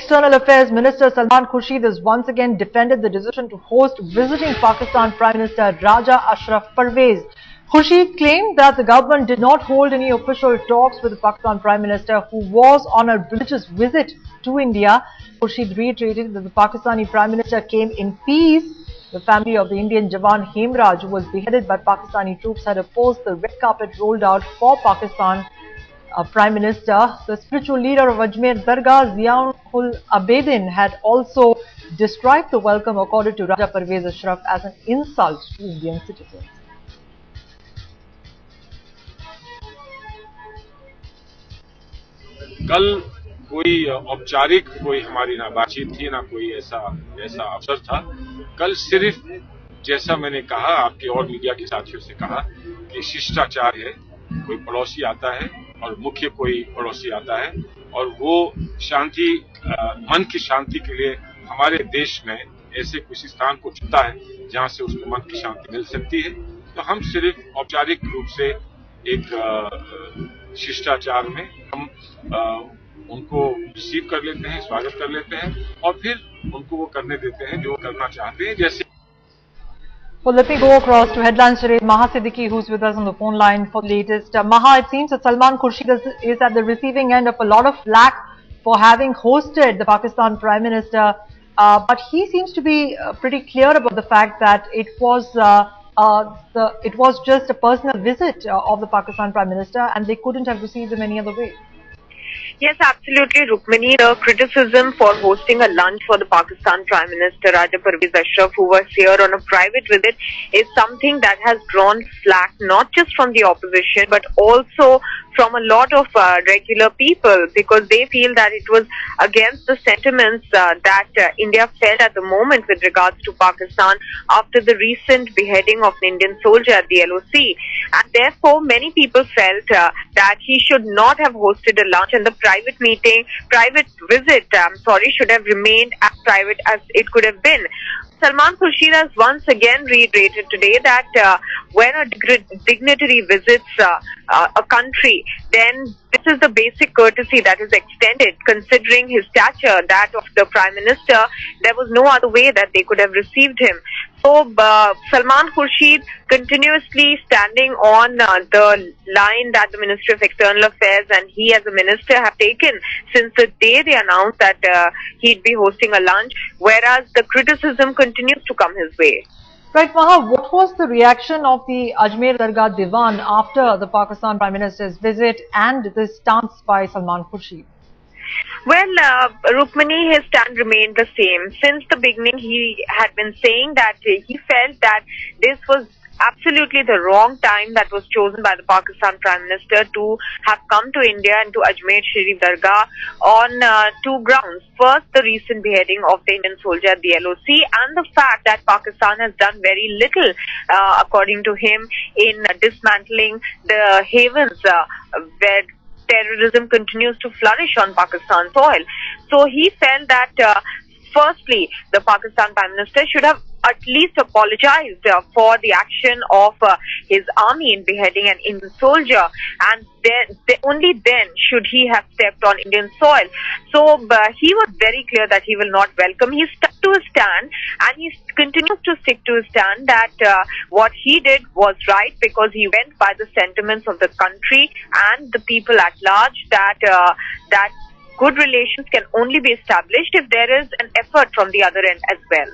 External Affairs Minister Salman Khurshid has once again defended the decision to host visiting Pakistan Prime Minister Raja Ashraf Parvez. Khurshid claimed that the government did not hold any official talks with the Pakistan Prime Minister, who was on a religious visit to India. Khurshid reiterated that the Pakistani Prime Minister came in peace. The family of the Indian Jawan Hemraj, who was beheaded by Pakistani troops, had opposed the red carpet rolled out for Pakistan Prime Minister. The spiritual leader of Ajmer Dargah, Ziaul Abedin, had also described the welcome accorded to Raja Parvez Ashraf as an insult to Indian citizens. कल कोई औपचारिक कोई हमारी ना बातचीत थी, ना कोई ऐसा अवसर था। कल सिर्फ जैसा मैंने कहा, आपके और मीडिया के साथियों से कहा कि शिष्टाचार है, कोई पड़ोसी आता है और मुख्य कोई पड़ोसी आता है और वो शांति, मन की शांति के लिए हमारे देश में ऐसे किसी स्थान को चुनता है जहां से उसको मन की शांति मिल सकती है। तो हम सिर्फ औपचारिक रूप से एक शिष्टाचार में हम उनको रिसीव कर लेते हैं, स्वागत कर लेते हैं और फिर उनको वो करने देते हैं जो करना चाहते हैं। जैसे Well, let me go across to headlines today. Maha Siddiqui, who's with us on the phone line for the latest. Maha, it seems that Salman Khurshid is at the receiving end of a lot of flack for having hosted the Pakistan Prime Minister, but he seems to be pretty clear about the fact that it was just a personal visit of the Pakistan Prime Minister, and they couldn't have received him any other way. Yes, absolutely, Rukmini. The criticism for hosting a lunch for the Pakistan Prime Minister Raja Parvez Ashraf, who was here on a private visit, is something that has drawn flack not just from the opposition but also from a lot of regular people, because they feel that it was against the sentiments that India felt at the moment with regards to Pakistan after the recent beheading of an Indian soldier at the LOC. And therefore, many people felt that he should not have hosted a lunch, and the private visit, should have remained as private as it could have been. Salman Khurshid has once again reiterated today that when a dignitary visits a country, then this is the basic courtesy that is extended. Considering his stature, that of the Prime Minister, there was no other way that they could have received him. So Salman Khurshid continuously standing on the line that the Ministry of External Affairs and he as a minister have taken since the day they announced that he'd be hosting a lunch, whereas the criticism continues to come his way. Right, Maha, what was the reaction of the Ajmer Dargah Diwan after the Pakistan Prime Minister's visit and this stance by Salman Khurshid? Well, Rukmini, his stand remained the same. Since the beginning, he had been saying that he felt that this was absolutely the wrong time that was chosen by the Pakistan Prime Minister to have come to India and to Ajmer Sharif Dargah on two grounds. First, the recent beheading of the Indian soldier at the LOC, and the fact that Pakistan has done very little, according to him, in dismantling the havens where terrorism continues to flourish on Pakistan soil. So he felt that firstly, the Pakistan Prime Minister should have at least apologized for the action of his army in beheading an Indian soldier, and only then should he have stepped on Indian soil. So he was very clear that he will not welcome. He stuck to his stand, and he continues to stick to his stand that what he did was right, because he went by the sentiments of the country and the people at large, that good relations can only be established if there is an effort from the other end as well.